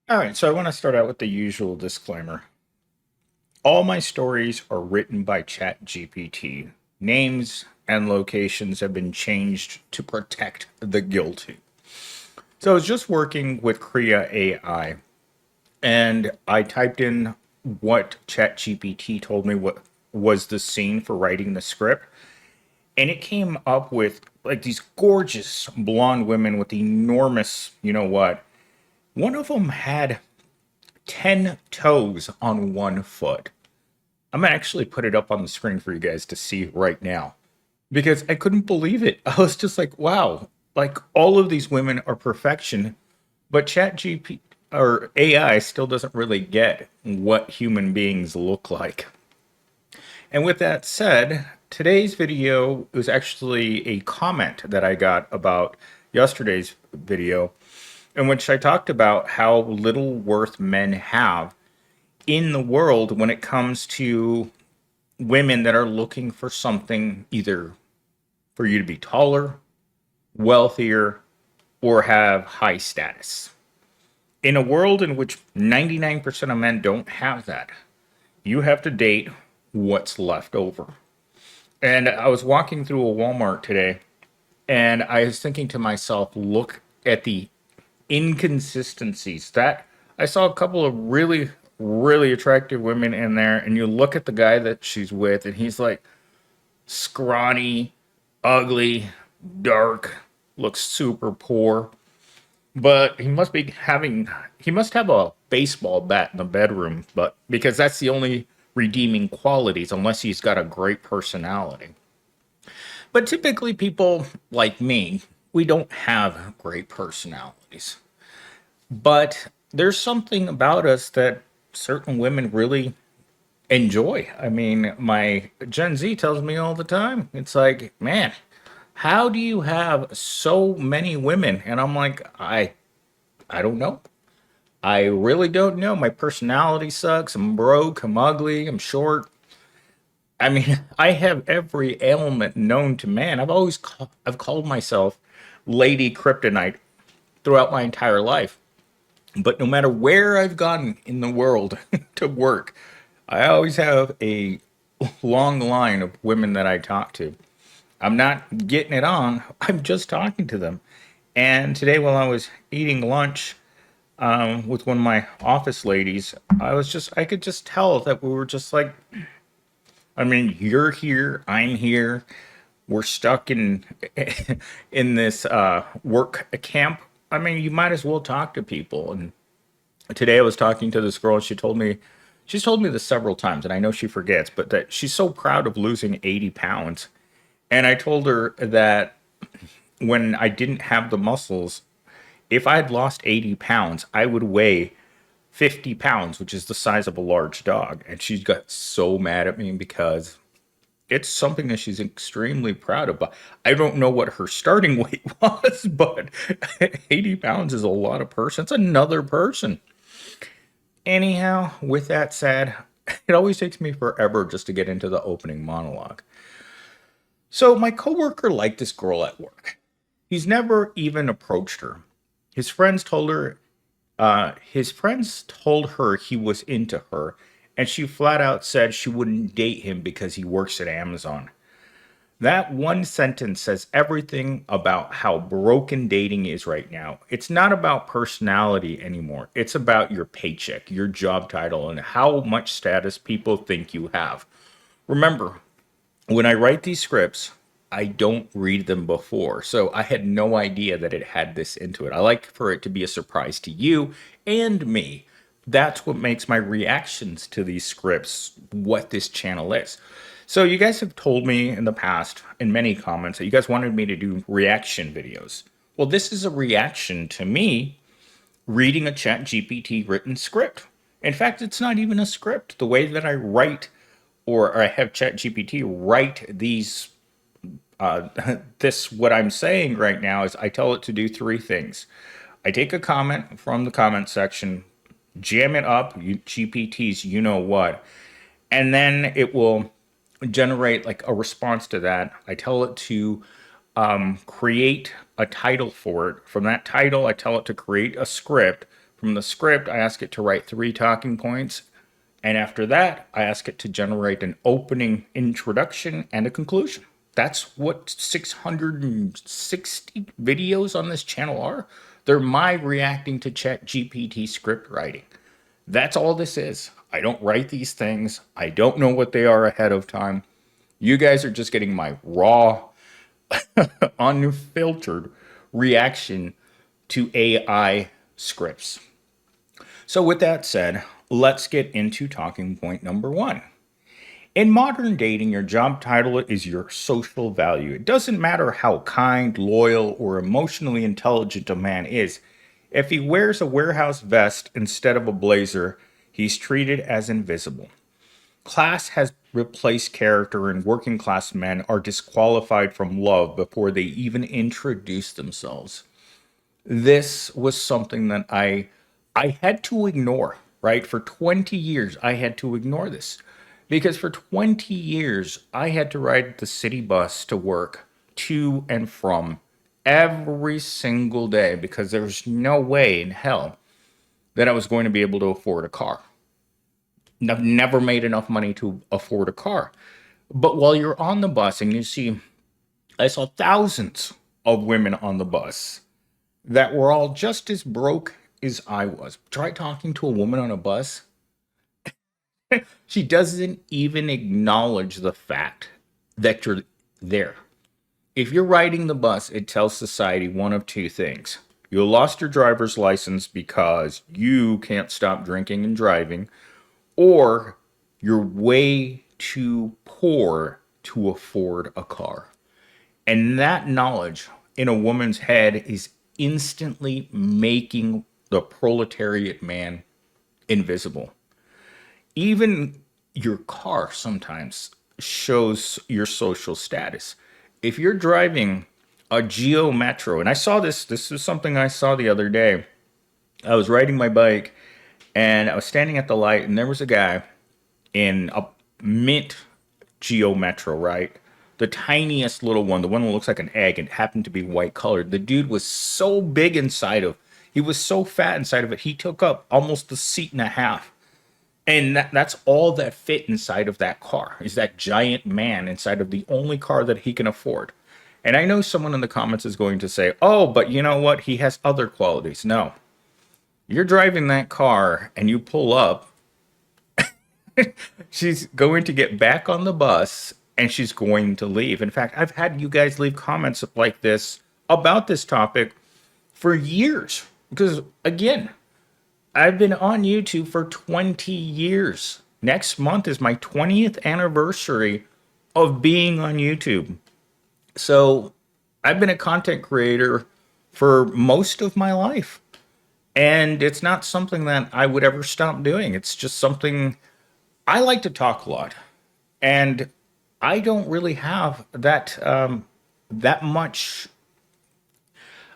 All right, so I want to start out with the usual disclaimer. All my stories are written by ChatGPT. Names and locations have been changed to protect the guilty. So I was just working with Kriya AI, and I typed in what ChatGPT told me what was the scene for writing the script, and it came up with like these gorgeous blonde women with enormous, you know what? One of them had 10 toes on one foot. I'm gonna actually put it up on the screen for you guys to see right now because I couldn't believe it. I was just like, wow, like all of these women are perfection, but ChatGPT or AI still doesn't really get what human beings look like. And with that said, today's video was actually a comment that I got about yesterday's video in which I talked about how little worth men have in the world when it comes to women that are looking for something either for you to be taller, wealthier, or have high status. In a world in which 99% of men don't have that, you have to date what's left over. And I was walking through a Walmart today and I was thinking to myself, look at the inconsistencies that I saw a couple of really attractive women in there, and you look at the guy that she's with, and he's like scrawny, ugly, dark, looks super poor. But he must have a baseball bat in the bedroom, but because that's the only redeeming qualities, unless he's got a great personality. But typically, people like me, we don't have great personalities. But there's something about us that certain women really enjoy. I mean, my Gen Z tells me all the time, it's like, man, how do you have so many women? And I'm like, I don't know. I really don't know. My personality sucks. I'm broke. I'm ugly. I'm short. I mean, I have every ailment known to man. I've called myself Lady Kryptonite throughout my entire life. But no matter where I've gone in the world to work, I always have a long line of women that I talk to. I'm not getting it on, I'm just talking to them. And today, while I was eating lunch with one of my office ladies, I could just tell that we were just like, I mean, you're here, I'm here, we're stuck in in this work camp. I mean, you might as well talk to people. And today I was talking to this girl, and she's told me this several times, and I know she forgets, but that she's so proud of losing 80 pounds. And I told her that when I didn't have the muscles, if I had lost 80 pounds, I would weigh 50 pounds, which is the size of a large dog. And she got so mad at me because it's something that she's extremely proud of. But I don't know what her starting weight was, but 80 pounds is a lot of person. It's another person. Anyhow, with that said, it always takes me forever just to get into the opening monologue. So my coworker liked this girl at work. He's never even approached her. His friends told her his friends told her he was into her, and she flat out said she wouldn't date him because he works at Amazon. That one sentence says everything about how broken dating is right now. It's not about personality anymore. It's about your paycheck, your job title, and how much status people think you have. Remember, when I write these scripts, I don't read them before. So I had no idea that it had this into it. I like for it to be a surprise to you and me. That's what makes my reactions to these scripts what this channel is. So you guys have told me in the past in many comments that you guys wanted me to do reaction videos. Well, this is a reaction to me reading a chat GPT written script. In fact, it's not even a script. The way that I write or I have chat GPT write these this what I'm saying right now is I tell it to do three things. I take a comment from the comment section, jam it up, GPT's you know what, and then it will generate like a response to that. I tell it to create a title for it. From that title, I tell it to create a script. From the script, I ask it to write 3 talking points. And after that, I ask it to generate an opening introduction and a conclusion. That's what 660 videos on this channel are. They're my reacting to Chat GPT script writing. That's all this is. I don't write these things. I don't know what they are ahead of time. You guys are just getting my raw, unfiltered reaction to AI scripts. So, with that said, let's get into talking point number one. In modern dating, your job title is your social value. It doesn't matter how kind, loyal, or emotionally intelligent a man is. If he wears a warehouse vest instead of a blazer, he's treated as invisible. Class has replaced character, and working class men are disqualified from love before they even introduce themselves. This was something that I had to ignore, right? For 20 years I had to ignore this because for 20 years I had to ride the city bus to work, to and from, every single day because there's no way in hell that I was going to be able to afford a car. I've never made enough money to afford a car. But while you're on the bus and you see, I saw thousands of women on the bus that were all just as broke as I was. Try talking to a woman on a bus. She doesn't even acknowledge the fact that you're there. If you're riding the bus, it tells society one of two things. You lost your driver's license because you can't stop drinking and driving, or you're way too poor to afford a car. And that knowledge in a woman's head is instantly making the proletariat man invisible. Even your car sometimes shows your social status. If you're driving a Geo Metro, and I saw this is something I saw the other day. I was riding my bike and I was standing at the light, and there was a guy in a mint Geo Metro, right? The tiniest little one, the one that looks like an egg, and happened to be white colored. The dude was so big inside of, he was so fat inside of it, he took up almost a seat and a half. And that's all that fit inside of that car, is that giant man inside of the only car that he can afford. And I know someone in the comments is going to say, oh, but you know what? He has other qualities. No. You're driving that car and you pull up, she's going to get back on the bus and she's going to leave. In fact, I've had you guys leave comments like this about this topic for years. Because, again, I've been on YouTube for 20 years. Next month is my 20th anniversary of being on YouTube. So I've been a content creator for most of my life. And it's not something that I would ever stop doing. It's just something I like to talk a lot. And I don't really have that much.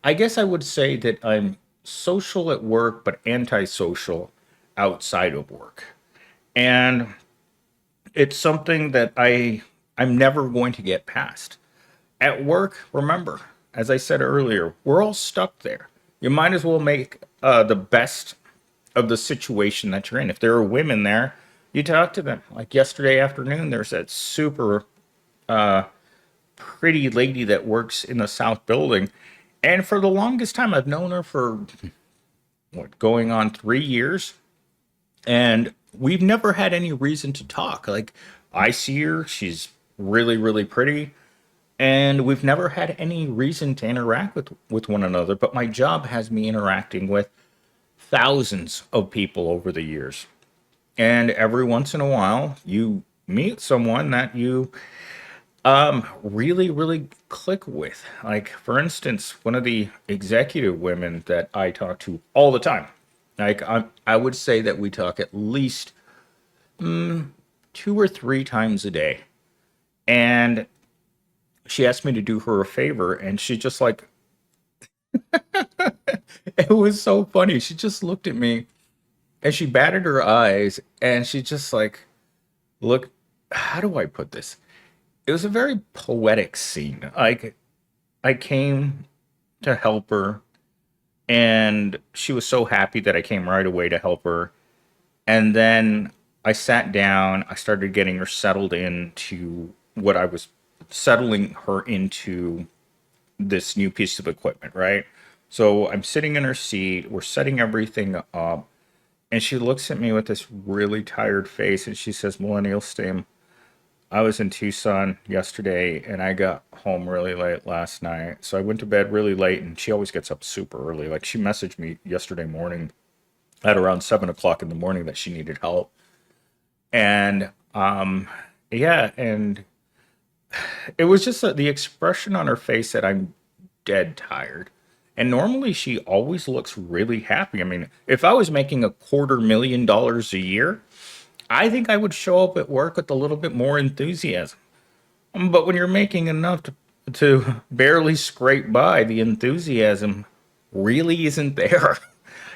I guess I would say that I'm social at work, but antisocial outside of work. And it's something that I'm never going to get past. At work, remember, as I said earlier, we're all stuck there. You might as well make the best of the situation that you're in. If there are women there, you talk to them. Like yesterday afternoon, there's that super pretty lady that works in the South Building. And for the longest time, I've known her for going on 3 years. And we've never had any reason to talk. Like, I see her, she's really, really pretty. And we've never had any reason to interact with one another. But my job has me interacting with thousands of people over the years. And every once in a while, you meet someone that you really, really click with. Like, for instance, one of the executive women that I talk to all the time. Like, I would say that we talk at least 2 or 3 times a day. And she asked me to do her a favor, and she just like, it was so funny. She just looked at me and she batted her eyes and she just like, look, how do I put this? It was a very poetic scene. Like, I came to help her. And she was so happy that I came right away to help her. And then I sat down, I started getting her settled into what I was settling her into this new piece of equipment, right? So I'm sitting in her seat, we're setting everything up, and she looks at me with this really tired face and she says, Millennial Stem, I was in Tucson yesterday and I got home really late last night. So I went to bed really late and she always gets up super early. Like she messaged me yesterday morning at around 7 o'clock in the morning that she needed help. And yeah, and it was just the expression on her face that I'm dead tired. And normally she always looks really happy. I mean, if I was making $250,000 a year, I think I would show up at work with a little bit more enthusiasm. But when you're making enough to barely scrape by, the enthusiasm really isn't there.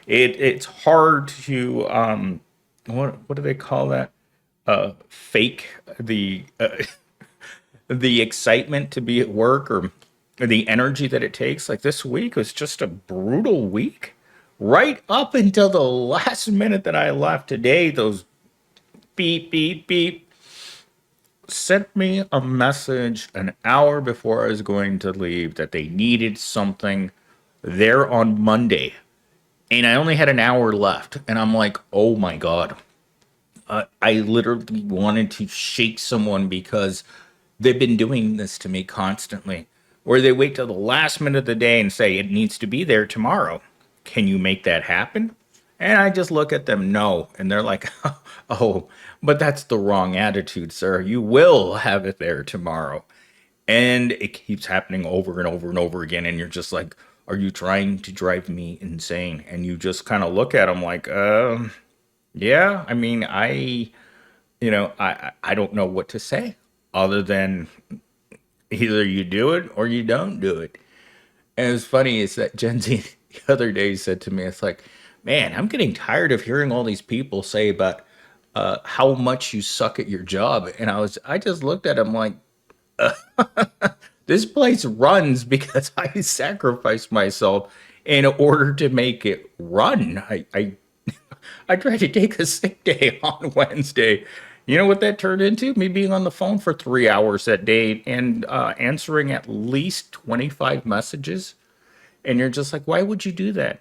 It's hard to what do they call that? Fake the excitement to be at work or the energy that it takes. Like this week was just a brutal week. Right up until the last minute that I left today, those beep beep beep sent me a message an hour before I was going to leave that they needed something there on Monday. And I only had an hour left. And I'm like, oh my God. I literally wanted to shake someone because they've been doing this to me constantly. Where they wait till the last minute of the day and say, it needs to be there tomorrow. Can you make that happen? And I just look at them, no. And they're like, oh, but that's the wrong attitude, sir. You will have it there tomorrow. And it keeps happening over and over and over again. And you're just like, are you trying to drive me insane? And you just kind of look at them like, yeah, I mean, I don't know what to say other than either you do it or you don't do it. And it's funny is that Gen Z the other day said to me, it's like, man, I'm getting tired of hearing all these people say about how much you suck at your job. And I just looked at him like, this place runs because I sacrificed myself in order to make it run. I tried to take a sick day on Wednesday. You know what that turned into? Me being on the phone for 3 hours that day and answering at least 25 messages. And you're just like, why would you do that?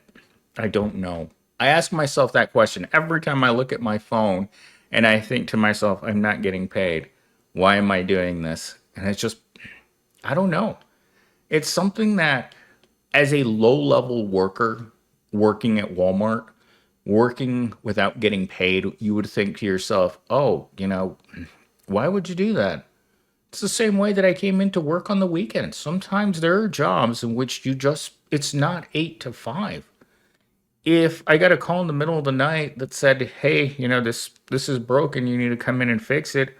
I don't know. I ask myself that question every time I look at my phone and I think to myself, I'm not getting paid. Why am I doing this? And it's just, I don't know. It's something that, as a low level worker working at Walmart, working without getting paid, you would think to yourself, oh, why would you do that? It's the same way that I came into work on the weekend. Sometimes there are jobs in which it's not 8 to 5. If I got a call in the middle of the night that said, hey, this is broken, you need to come in and fix it,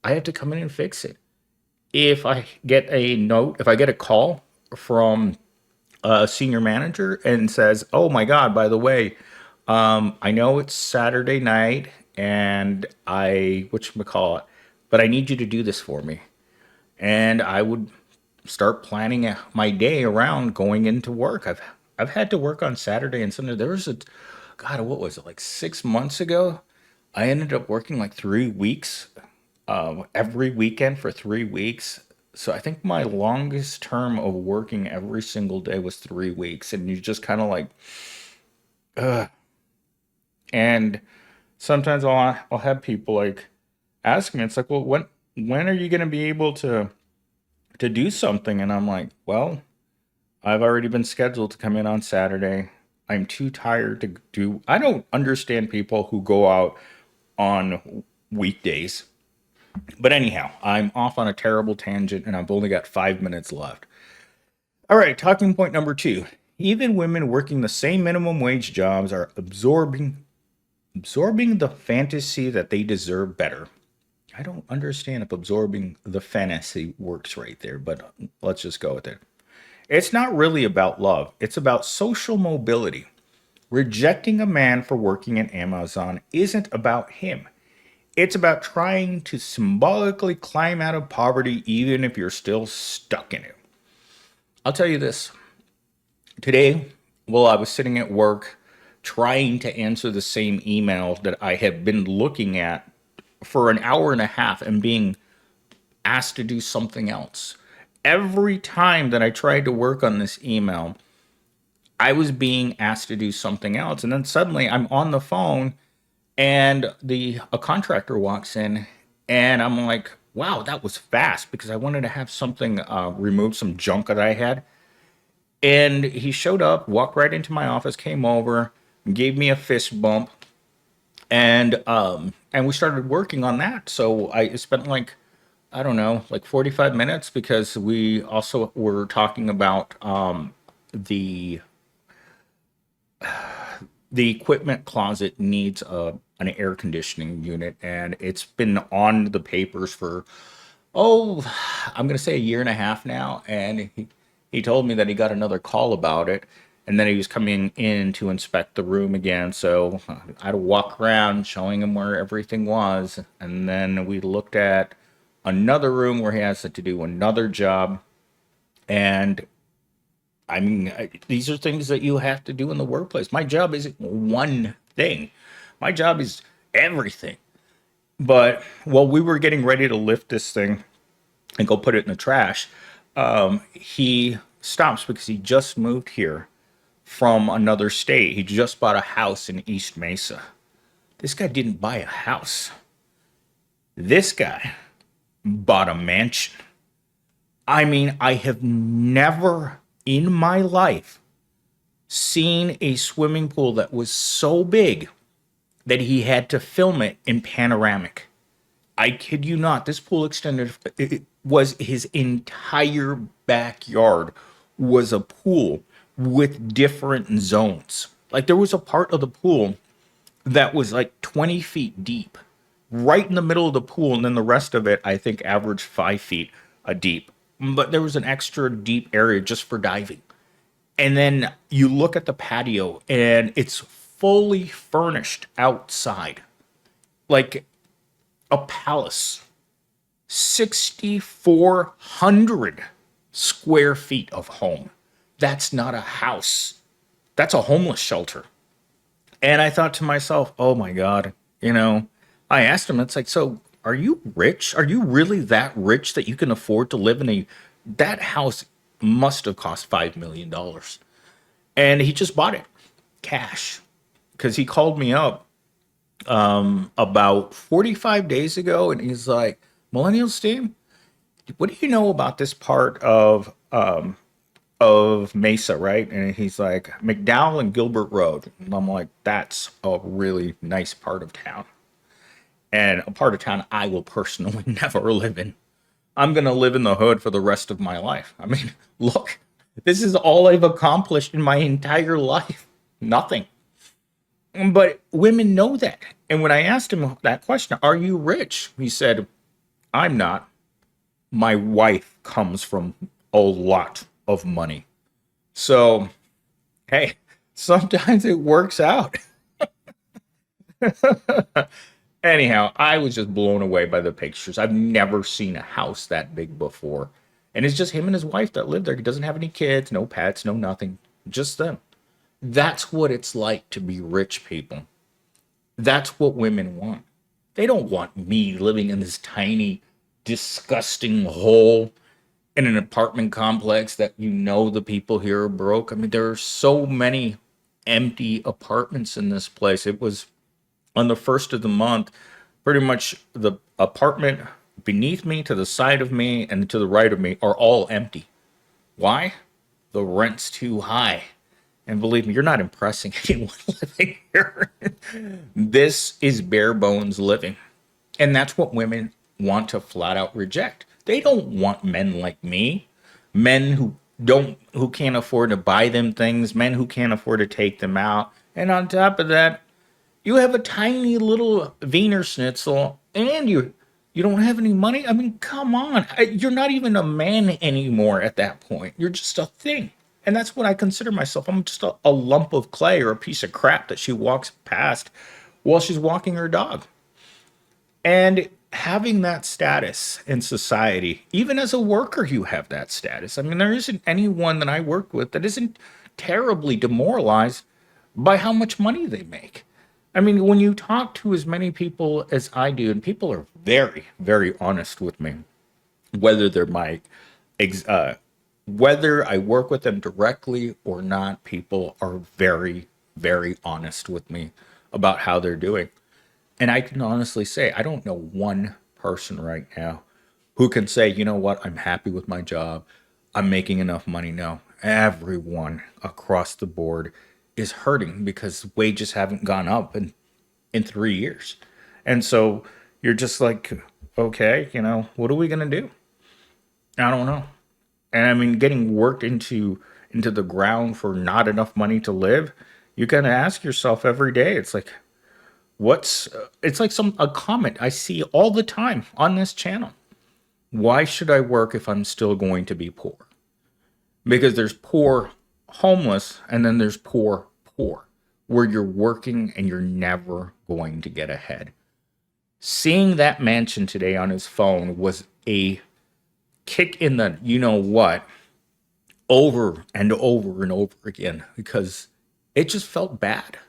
I have to come in and fix it. If I get a note, if I get a call from a senior manager and says, oh my God, by the way, I know it's Saturday night and whatchamacallit, but I need you to do this for me. And I would start planning my day around going into work. I've had to work on Saturday and Sunday. There was God, what was it, like 6 months ago? I ended up working like 3 weeks, every weekend for 3 weeks. So I think my longest term of working every single day was 3 weeks. And you just kind of like, and sometimes I'll have people like ask me, it's like, well, when are you going to be able to do something? And I'm like, well, I've already been scheduled to come in on Saturday. I'm too tired to do. I don't understand people who go out on weekdays. But anyhow, I'm off on a terrible tangent and I've only got 5 minutes left. All right, talking point number two. Even women working the same minimum wage jobs are absorbing the fantasy that they deserve better. I don't understand if absorbing the fantasy works right there, but let's just go with it. It's not really about love, it's about social mobility. Rejecting a man for working at Amazon isn't about him. It's about trying to symbolically climb out of poverty even if you're still stuck in it. I'll tell you this. Today, Well, I was sitting at work trying to answer the same email that I had been looking at for an hour and a half and being asked to do something else. Every time that I tried to work on this email, I was being asked to do something else. And then suddenly I'm on the phone and the a contractor walks in and I'm like, wow, that was fast because I wanted to have something remove some junk that I had. And he showed up, walked right into my office, came over, gave me a fist bump, and we started working on that. So I spent like, I don't know, like 45 minutes because we also were talking about the the equipment closet needs an air conditioning unit, and it's been on the papers for, oh, I'm going to say a year and a half now. And he told me that he got another call about it, and then he was coming in to inspect the room again. So I had to walk around showing him where everything was, and then we looked at another room where he has to do another job. And I mean, these are things that you have to do in the workplace. My job isn't one thing. My job is everything. But while we were getting ready to lift this thing and go put it in the trash, he stops because he just moved here from another state. He just bought a house in East Mesa. This guy didn't buy a house. This guy bought a mansion. I mean, I have never in my life seen a swimming pool that was so big that he had to film it in panoramic. I kid you not. This pool extended, it was his entire backyard was a pool with different zones. Like there was a part of the pool that was like 20 feet deep, right in the middle of the pool, and then the rest of it, I think, averaged 5 feet deep. But there was an extra deep area just for diving. And then you look at the patio, and it's fully furnished outside, like a palace. 6,400 square feet of home. That's not a house. That's a homeless shelter. And I thought to myself, oh my God, I asked him, it's like, so are you rich? Are you really that rich that you can afford to live in that house must have cost $5 million. And he just bought it cash because he called me up about 45 days ago and he's like, Millennials team, what do you know about this part of Mesa, right? And he's like, McDowell and Gilbert Road. And I'm like, that's a really nice part of town. And a part of town I will personally never live in. I'm going to live in the hood for the rest of my life. I mean, look, this is all I've accomplished in my entire life. Nothing. But women know that. And when I asked him that question, are you rich? He said, I'm not. My wife comes from a lot of money. So, hey, sometimes it works out. Anyhow, I was just blown away by the pictures. I've never seen a house that big before. And it's just him and his wife that live there. He doesn't have any kids, no pets, no nothing. Just them. That's what it's like to be rich people. That's what women want. They don't want me living in this tiny, disgusting hole in an apartment complex that the people here are broke. I mean, there are so many empty apartments in this place. It was on the first of the month, pretty much the apartment beneath me, to the side of me, and to the right of me are all empty. Why? The rent's too high. And believe me, you're not impressing anyone living here. This is bare bones living. And that's what women want to flat out reject. They don't want men like me, men who can't afford to buy them things, men who can't afford to take them out. And on top of that, you have a tiny little Wiener Schnitzel and you don't have any money. I mean, come on. You're not even a man anymore at that point. You're just a thing. And that's what I consider myself. I'm just a lump of clay or a piece of crap that she walks past while she's walking her dog. And having that status in society, even as a worker, you have that status. I mean, there isn't anyone that I work with that isn't terribly demoralized by how much money they make. I mean, when you talk to as many people as I do, and people are very, very honest with me, whether they're my ex- uh, whether I work with them directly or not, people are very, very honest with me about how they're doing. And I can honestly say, I don't know one person right now who can say, you know what, I'm happy with my job. I'm making enough money. No, everyone across the board is hurting because wages haven't gone up in 3 years. And so you're just like, okay, what are we going to do? I don't know. And I mean, getting worked into the ground for not enough money to live, you gotta ask yourself every day. It's like, it's like some a comment I see all the time on this channel. Why should I work if I'm still going to be poor? Because there's poor homeless and then there's poor, where you're working and you're never going to get ahead. Seeing that mansion today on his phone was a kick in the you know what over and over and over again because it just felt bad.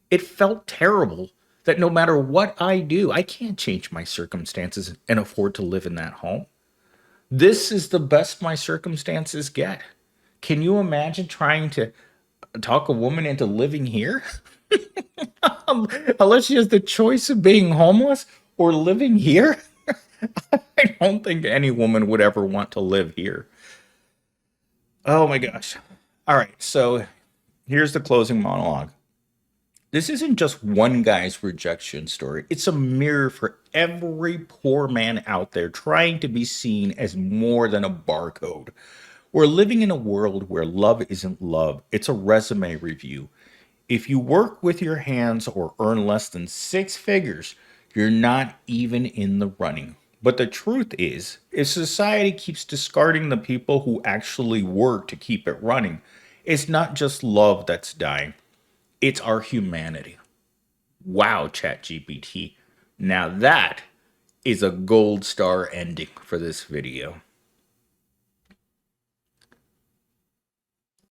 It felt terrible that no matter what I do, I can't change my circumstances and afford to live in that home. This is the best my circumstances get. Can you imagine trying to talk a woman into living here? Unless she has the choice of being homeless or living here? I don't think any woman would ever want to live here. Oh my gosh. All right, so here's the closing monologue. This isn't just one guy's rejection story. It's a mirror for every poor man out there trying to be seen as more than a barcode. We're living in a world where love isn't love, it's a resume review. If you work with your hands or earn less than six figures, you're not even in the running. But the truth is, if society keeps discarding the people who actually work to keep it running, it's not just love that's dying, it's our humanity. Wow, ChatGPT. Now that is a gold star ending for this video.